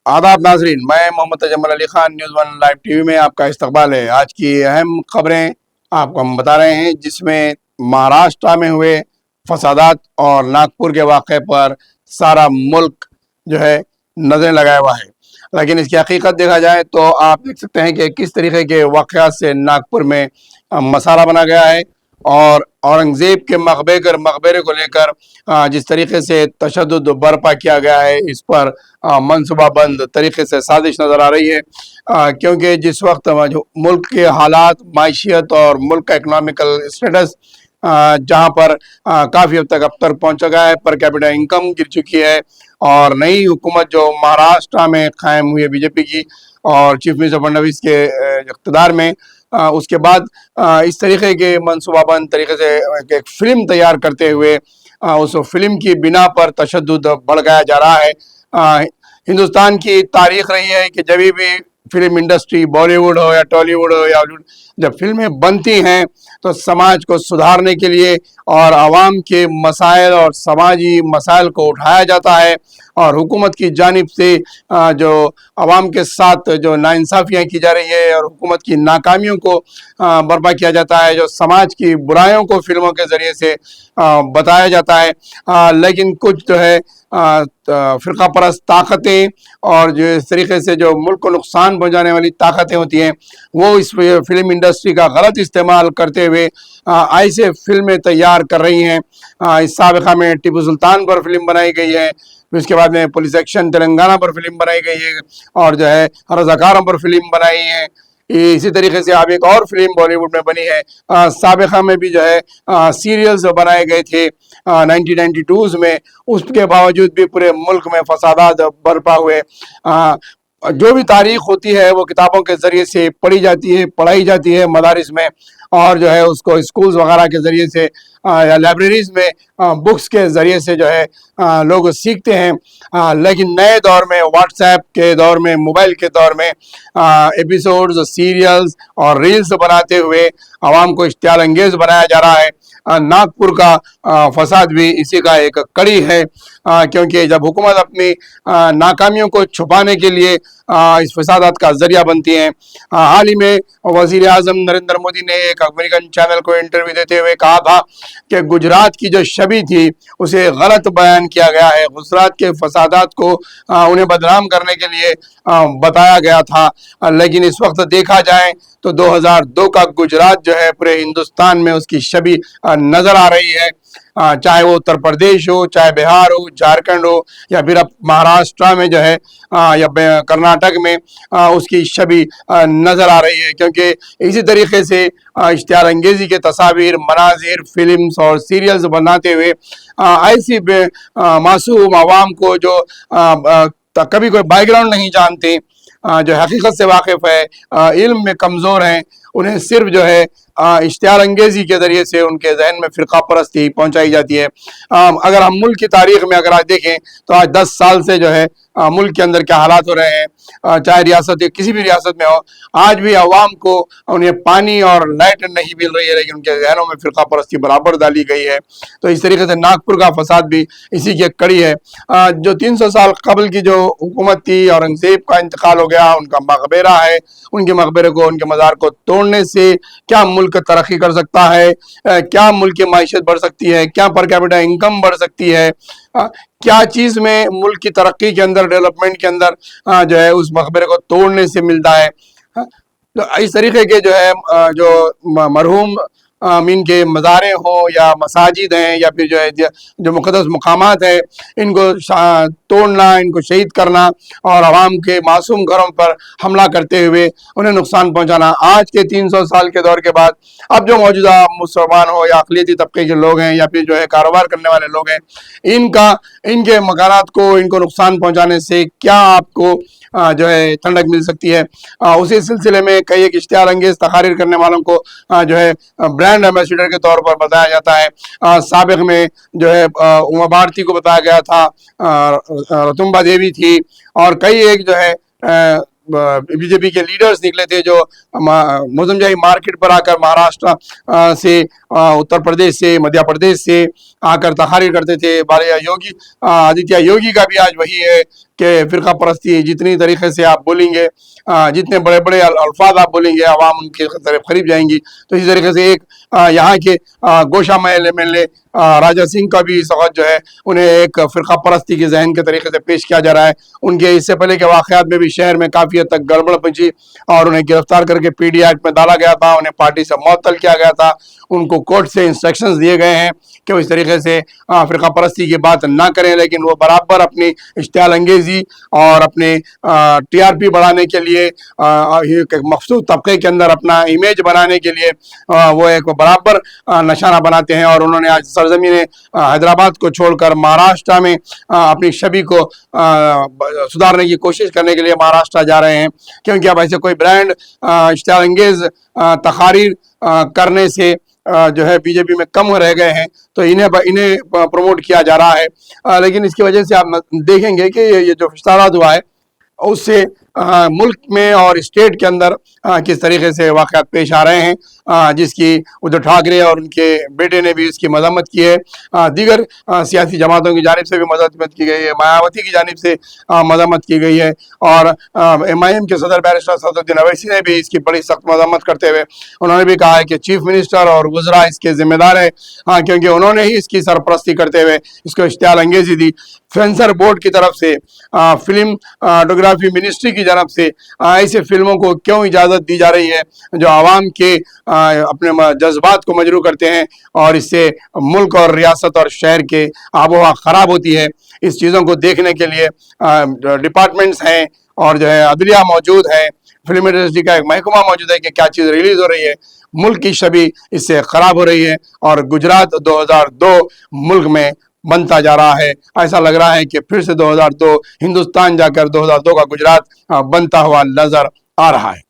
आदाब नाजरीन, मैं Mohammad Tajammul Ali Khan, News One Live TV में आपका इस्तकबाल है। आज की अहम खबरें आपको हम बता रहे हैं, जिसमें महाराष्ट्र में हुए फसादात और नागपुर के वाक़े पर सारा मुल्क जो है नज़रें लगाया हुआ है। लेकिन इसकी हकीकत देखा जाए तो आप देख सकते हैं कि किस तरीके के वाक़यात से नागपुर में मसाला बना गया है और औरंगज़ेब के मकबरे को लेकर जिस तरीके से तशद्दुद बर्पा किया गया है, इस पर मनसूबाबंद तरीके से साजिश नज़र आ रही है। क्योंकि जिस वक्त मुल्क के हालात, माइशियत और मुल्क का इकनॉमिकल स्टेटस जहाँ पर काफ़ी हद तक अब तक पहुँच गया है, पर कैपिटल इनकम गिर चुकी है और नई हुकूमत जो महाराष्ट्र में कायम हुई है बीजेपी की और चीफ मिनिस्टर फडणवीस के इक़्तिदार में, उसके बाद इस तरीके के मनसूबाबंद तरीके से एक फ़िल्म तैयार करते हुए उस फिल्म की बिना पर तशद्दुद भड़काया जा रहा है। हिंदुस्तान की तारीख रही है कि जब भी फिल्म इंडस्ट्री, बॉलीवुड हो या टॉलीवुड हो या हॉलीवुड, जब फिल्में बनती हैं तो समाज को सुधारने के लिए और आवाम के मसाइल और समाजी मसाइल को उठाया जाता है और हुकूमत की जानिब से जो आवाम के साथ जो नाइंसाफ़ियाँ की जा रही है और हुकूमत की नाकामियों को बर्पा किया जाता है, जो समाज की बुराइयों को फिल्मों के ज़रिए से बताया जाता है। लेकिन कुछ जो है फ़िरका परस्त ताकतें और जो इस तरीके से जो मुल्क को नुकसान पहुंचाने वाली ताकतें होती हैं, वो इस फिल्म इंडस्ट्री का गलत इस्तेमाल करते हुए ऐसे फिल्में तैयार कर रही हैं। इस साबिक़ा में टीपू सुल्तान पर फिल्म बनाई गई है, फिर उसके बाद में पुलिस एक्शन तेलंगाना पर फिल्म बनाई गई है और जो है रज़ाकारों पर फिल्म बनाई है। इसी तरीके से अब एक और फिल्म बॉलीवुड में बनी है। साबिक़ा में भी जो है सीरियल्स बनाए गए थे 1992 में, उसके बावजूद भी पूरे मुल्क में फसादात बरपा हुए। जो भी तारीख होती है वो किताबों के ज़रिए से पढ़ी जाती है, पढ़ाई जाती है मदारिस में, और जो है उसको स्कूल्स वगैरह के ज़रिए से या लाइब्रेरीज़ में बुक्स के ज़रिए से जो है लोग सीखते हैं। लेकिन नए दौर में, व्हाट्सएप के दौर में, मोबाइल के दौर में एपिसोड्स, सीरियल्स और रील्स बनाते हुए आवाम को इश्तियाल अंगेज़ बनाया जा रहा है। नागपुर का फसाद भी इसी का एक कड़ी है, क्योंकि जब हुकूमत अपनी नाकामियों को छुपाने के लिए इस फसादात का ज़रिया बनती हैं। हाल ही में वज़ीर आज़म नरेंद्र मोदी ने एक अमेरिकन चैनल को इंटरव्यू देते हुए कहा था कि गुजरात की जो छवि थी उसे गलत बयान किया गया है, गुजरात के फसादात को उन्हें बदनाम करने के लिए बताया गया था। लेकिन इस वक्त देखा जाए तो 2002 का गुजरात जो है पूरे हिंदुस्तान में उसकी छवि नज़र आ रही है, चाहे वो उत्तर प्रदेश हो, चाहे बिहार हो, झारखंड हो, या फिर अब महाराष्ट्र में जो है या कर्नाटक में उसकी छवि नज़र आ रही है। क्योंकि इसी तरीके से इश्तिहार अंगेज़ी के तस्वीर, मनाजिर, फिल्म्स और सीरियल्स बनाते हुए ऐसी मासूम आवाम को जो कभी कोई बैकग्राउंड नहीं जानते, जो हकीकत से वाकिफ़ है, इल्म में कमज़ोर हैं, उन्हें सिर्फ जो है इश्तिहार अंगेज़ी के ज़रिए से उनके जहन में फ़िरका परस्ती पहुँचाई जाती है। अगर हम मुल्क की तारीख़ में अगर आज देखें तो आज 10 साल से जो है मुल्क के अंदर क्या हालात हो रहे हैं, चाहे रियासत किसी भी रियासत में हो, आज भी अवाम को उन्हें पानी और लाइट नहीं मिल रही है, लेकिन उनके जहनों में फ़िरका परस्ती बराबर डाली गई है। तो इस तरीके से नागपुर का फसाद भी इसी की एक कड़ी है। जो 300 साल कबल की जो हुकूमत थी, औरंगज़ेब का इंतकाल हो गया, उनका मकबरा है, उनके मकबरे को, उनके मज़ार को तोड़ने से क्या मुल्क तरक्की कर सकता है, क्या मुल्क की माइशत बढ़ सकती है, क्या पर कैपिटल इनकम बढ़ सकती है, क्या चीज़ में मुल्क की तरक्की के अंदर, डेवलपमेंट के अंदर जो है उस मकबरे को तोड़ने से मिलता है। तो इस तरीके के जो है जो मरहूम इनके मज़ारें हो या मसाजिद हैं या फिर जो है जो मुक़द्दस मकामात हैं, इनको तोड़ना, इनको शहीद करना और आवाम के मासूम घरों पर हमला करते हुए उन्हें नुकसान पहुंचाना, आज के 300 साल के दौर के बाद अब जो मौजूदा मुसलमान हो या अक़लियती तबके के लोग हैं या फिर जो है कारोबार करने वाले लोग हैं, इनके मकानात को, इनको नुकसान पहुँचाने से क्या आपको जो है ठंडक मिल सकती है। उसी सिलसिले में कई एक इश्तिहार अंगेज़ तकारीर करने वालों को जो है ब्रांड एम्बेसडर के तौर पर बताया जाता है। साबिक़ में जो है उमा भारती को बताया गया था, रतुम्बा देवी थी और कई एक जो है बीजेपी के लीडर्स निकले थे जो मोजमजाही मार्केट पर आकर महाराष्ट्र से, उत्तर प्रदेश से, मध्य प्रदेश से आकर तकारीर करते थे। आदित्य योगी का भी आज वही है کہ فرقہ پرستی جتنی طریقے سے آپ بولیں گے، جتنے بڑے بڑے الفاظ آپ بولیں گے، عوام ان کی طرف قریب جائیں گی. تو اسی طریقے سے ایک یہاں کے گوشہ محل MLA راجہ سنگھ کا بھی اس وقت جو ہے انہیں ایک فرقہ پرستی کے ذہن کے طریقے سے پیش کیا جا رہا ہے. ان کے اس سے پہلے کے واقعات میں بھی شہر میں کافی حد تک گڑبڑ مچی اور انہیں گرفتار کر کے PD ایکٹ میں ڈالا گیا تھا، انہیں پارٹی سے معطل کیا گیا تھا. ان کو کورٹ سے انسٹرکشنز دیے گئے ہیں کہ وہ اس طریقے سے فرقہ پرستی کی بات نہ کریں، لیکن وہ برابر اپنی اشتعال انگیزی اور اپنے TRP بڑھانے کے لیے، ایک مخصوص طبقے کے اندر اپنا امیج بنانے کے لیے وہ ایک برابر نشانہ بناتے ہیں. اور انہوں نے آج سرزمین حیدرآباد کو چھوڑ کر مہاراشٹر میں اپنی شبی کو سدھارنے کی کوشش کرنے کے لیے مہاراشٹر جا رہے ہیں، کیونکہ اب ایسے کوئی برانڈ اشتعال انگیز تقاریر کرنے سے جو ہے BJP میں کم رہ گئے ہیں، تو انہیں پروموٹ کیا جا رہا ہے. لیکن اس کی وجہ سے آپ دیکھیں گے کہ یہ جو فسادات ہوا ہے اس سے ملک میں اور اسٹیٹ کے اندر کس طریقے سے واقعات پیش آ رہے ہیں، جس کی ادھو ٹھاکرے اور ان کے بیٹے نے بھی اس کی مذمت کی ہے. دیگر سیاسی جماعتوں کی جانب سے بھی مذمت کی گئی ہے، مایاوتی کی جانب سے مذمت کی گئی ہے، اور MIM کے صدر بیرسٹر اسدالدین اویسی نے بھی اس کی بڑی سخت مذمت کرتے ہوئے انہوں نے بھی کہا ہے کہ چیف منسٹر اور وزراء اس کے ذمہ دار ہے، کیونکہ انہوں نے ہی اس کی سرپرستی کرتے ہوئے اس کو اشتعال انگیزی دی. سینسر بورڈ کی طرف سے، فلم فوٹوگرافی منسٹری کی جانب سے ایسے فلموں کو کیوں اجازت دی جا رہی ہے جو عوام کے اپنے جذبات کو مجروح کرتے ہیں، اور اس سے ملک اور ریاست اور شہر کے آب و ہوا خراب ہوتی ہے. اس چیزوں کو دیکھنے کے لیے ڈپارٹمنٹس ہیں اور جو ہے عدلیہ موجود ہے، فلم انڈسٹری کا ایک محکمہ موجود ہے کہ کیا چیز ریلیز ہو رہی ہے. ملک کی شبی اس سے خراب ہو رہی ہے اور گجرات 2002 ملک میں بنتا جا رہا ہے. ایسا لگ رہا ہے کہ پھر سے 2002 ہندوستان جا کر 2002 کا گجرات بنتا ہوا نظر آ رہا ہے.